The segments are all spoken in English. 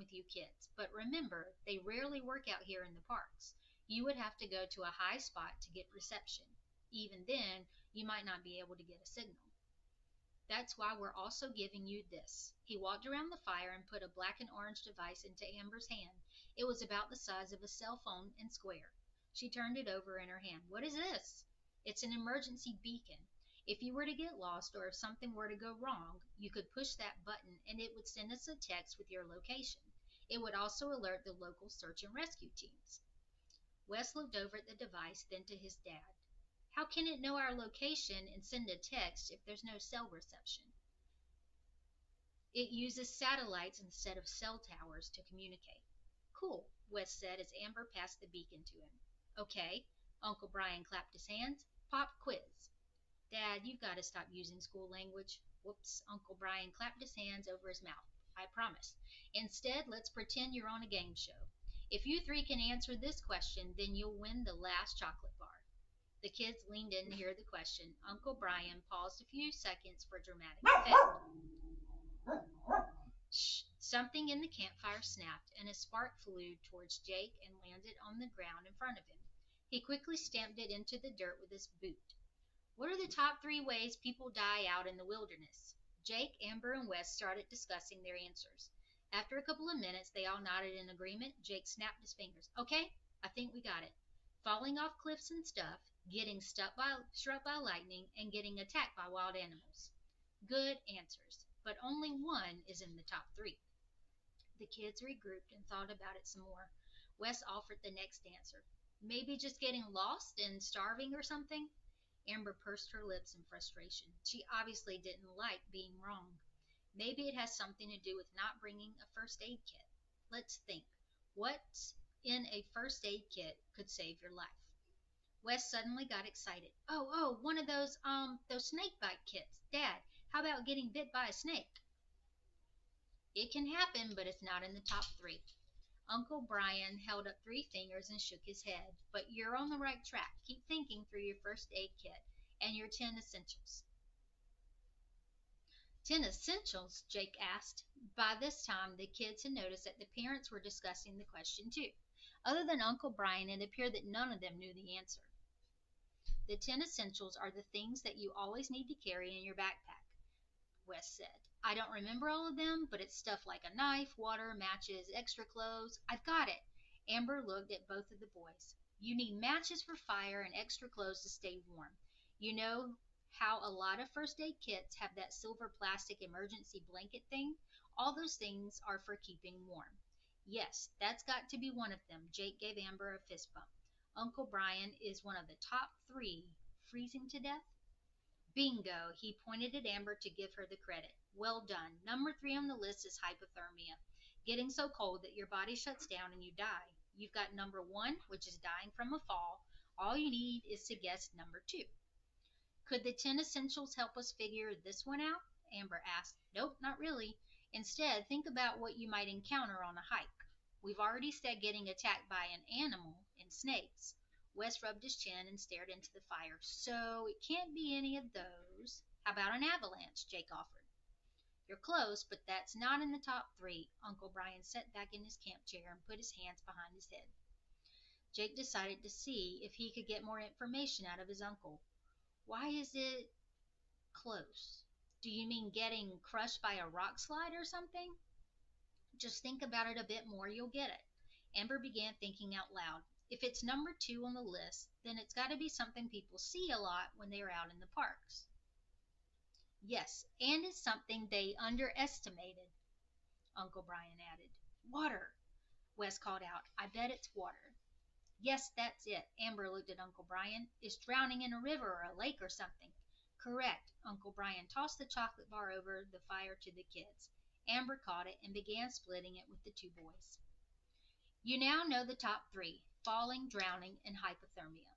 with you kids, but remember, they rarely work out here in the parks. You would have to go to a high spot to get reception. Even then, you might not be able to get a signal. That's why we're also giving you this. He walked around the fire and put a black and orange device into Amber's hand. It was about the size of a cell phone and square. She turned it over in her hand. What is this? It's an emergency beacon. If you were to get lost or if something were to go wrong, you could push that button and it would send us a text with your location. It would also alert the local search and rescue teams. Wes looked over at the device, then to his dad. How can it know our location and send a text if there's no cell reception? It uses satellites instead of cell towers to communicate. Cool, Wes said as Amber passed the beacon to him. Okay, Uncle Brian clapped his hands. Pop quiz. Dad, you've got to stop using school language. Whoops, Uncle Brian clapped his hands over his mouth. I promise. Instead, let's pretend you're on a game show. If you three can answer this question, then you'll win the last chocolate bar. The kids leaned in to hear the question. Uncle Brian paused a few seconds for dramatic effect. Shh! Something in the campfire snapped, and a spark flew towards Jake and landed on the ground in front of him. He quickly stamped it into the dirt with his boot. What are the top 3 ways people die out in the wilderness? Jake, Amber, and Wes started discussing their answers. After a couple of minutes, they all nodded in agreement. Jake snapped his fingers. Okay, I think we got it. Falling off cliffs and stuff, getting struck by lightning, and getting attacked by wild animals. Good answers, but only one is in the top 3. The kids regrouped and thought about it some more. Wes offered the next answer. Maybe just getting lost and starving or something? Amber pursed her lips in frustration. She obviously didn't like being wrong. Maybe it has something to do with not bringing a first aid kit. Let's think. What's in a first aid kit could save your life? Wes suddenly got excited. Oh, one of those snake bite kits. Dad, how about getting bit by a snake? It can happen, but it's not in the top 3. Uncle Brian held up 3 fingers and shook his head. But you're on the right track. Keep thinking through your first aid kit and your 10 essentials. 10 essentials? Jake asked. By this time, the kids had noticed that the parents were discussing the question too. Other than Uncle Brian, it appeared that none of them knew the answer. The 10 essentials are the things that you always need to carry in your backpack, Wes said. I don't remember all of them, but it's stuff like a knife, water, matches, extra clothes. I've got it. Amber looked at both of the boys. You need matches for fire and extra clothes to stay warm. You know how a lot of first aid kits have that silver plastic emergency blanket thing? All those things are for keeping warm. Yes, that's got to be one of them. Jake gave Amber a fist bump. Uncle Brian is one of the top 3. Freezing to death? Bingo! He pointed at Amber to give her the credit. Well done. Number 3 on the list is hypothermia. Getting so cold that your body shuts down and you die. You've got number 1, which is dying from a fall. All you need is to guess number 2. Could the 10 essentials help us figure this one out? Amber asked. Nope, not really. Instead, think about what you might encounter on a hike. We've already said getting attacked by an animal and snakes. Wes rubbed his chin and stared into the fire. So it can't be any of those. How about an avalanche? Jake offered. You're close, but that's not in the top 3. Uncle Brian sat back in his camp chair and put his hands behind his head. Jake decided to see if he could get more information out of his uncle. Why is it close? Do you mean getting crushed by a rock slide or something? Just think about it a bit more, you'll get it. Amber began thinking out loud. If it's number 2 on the list, then it's got to be something people see a lot when they're out in the parks. Yes, and it's something they underestimated, Uncle Brian added. Water, Wes called out. I bet it's water. Yes, that's it. Amber looked at Uncle Brian. It's drowning in a river or a lake or something. Correct. Uncle Brian tossed the chocolate bar over the fire to the kids. Amber caught it and began splitting it with the 2 boys. You now know the top 3, falling, drowning, and hypothermia.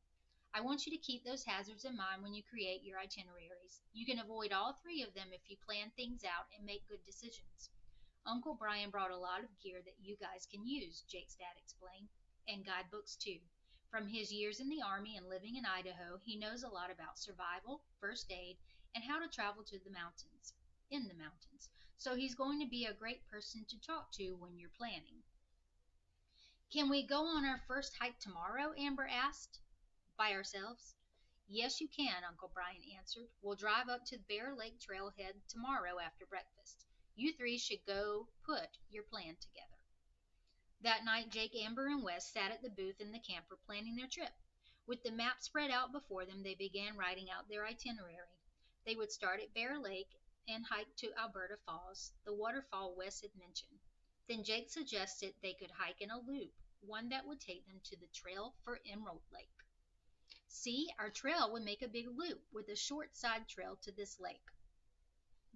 I want you to keep those hazards in mind when you create your itineraries. You can avoid all 3 of them if you plan things out and make good decisions. Uncle Brian brought a lot of gear that you guys can use, Jake's dad explained, and guidebooks too. From his years in the Army and living in Idaho, he knows a lot about survival, first aid, and how to travel to the mountains, in the mountains. so he's going to be a great person to talk to when you're planning. Can we go on our first hike tomorrow? Amber asked. By ourselves? Yes, you can, Uncle Brian answered. We'll drive up to Bear Lake Trailhead tomorrow after breakfast. You three should go put your plan together. That night, Jake, Amber, and Wes sat at the booth in the camper planning their trip. With the map spread out before them, they began writing out their itinerary. They would start at Bear Lake and hike to Alberta Falls, the waterfall Wes had mentioned. Then Jake suggested they could hike in a loop, one that would take them to the trail for Emerald Lake. See, our trail would make a big loop with a short side trail to this lake.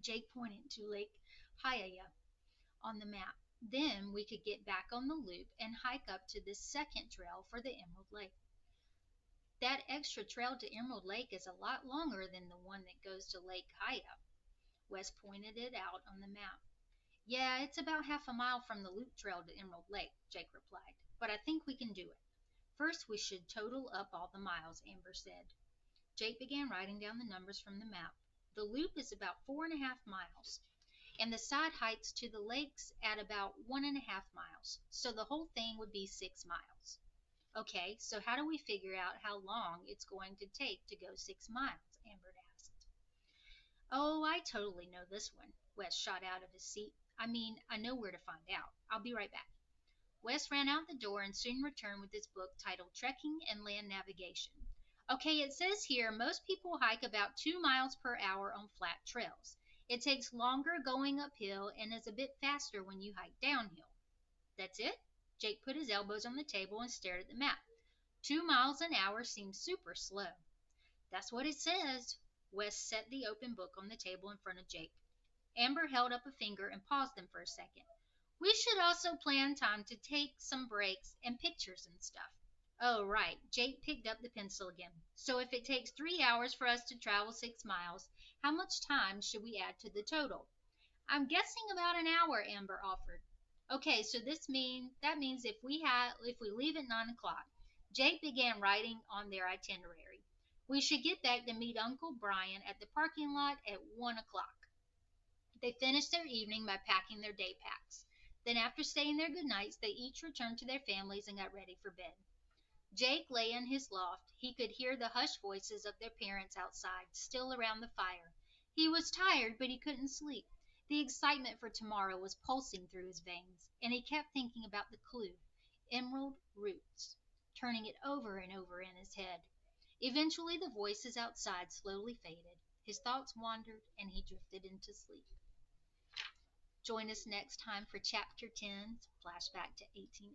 Jake pointed to Lake Hyaya on the map. Then we could get back on the loop and hike up to this second trail for the Emerald Lake. That extra trail to Emerald Lake is a lot longer than the one that goes to Lake Hyaya. Wes pointed it out on the map. Yeah, it's about half a mile from the loop trail to Emerald Lake, Jake replied, but I think we can do it. First, we should total up all the miles, Amber said. Jake began writing down the numbers from the map. The loop is about 4.5 miles, and the side hikes to the lakes at about 1.5 miles, so the whole thing would be 6 miles. Okay, so how do we figure out how long it's going to take to go 6 miles? Amber asked. Oh, I totally know this one. Wes shot out of his seat. I know where to find out. I'll be right back. Wes ran out the door and soon returned with his book titled Trekking and Land Navigation. Okay, it says here most people hike about 2 miles per hour on flat trails. It takes longer going uphill and is a bit faster when you hike downhill. That's it? Jake put his elbows on the table and stared at the map. 2 miles an hour seems super slow. That's what it says. Wes set the open book on the table in front of Jake. Amber held up a finger and paused them for a second. We should also plan time to take some breaks and pictures and stuff. Oh, right. Jake picked up the pencil again. So if it takes 3 hours for us to travel 6 miles, how much time should we add to the total? I'm guessing about an hour, Amber offered. Okay, so that means if we leave at 9 o'clock, Jake began writing on their itinerary. We should get back to meet Uncle Brian at the parking lot at 1 o'clock. They finished their evening by packing their day packs. Then after saying their good nights, they each returned to their families and got ready for bed. Jake lay in his loft. He could hear the hushed voices of their parents outside, still around the fire. He was tired, but he couldn't sleep. The excitement for tomorrow was pulsing through his veins, and he kept thinking about the clue, Emerald Roots, turning it over and over in his head. Eventually the voices outside slowly faded. His thoughts wandered, and he drifted into sleep. Join us next time for Chapter 10, Flashback to 1880.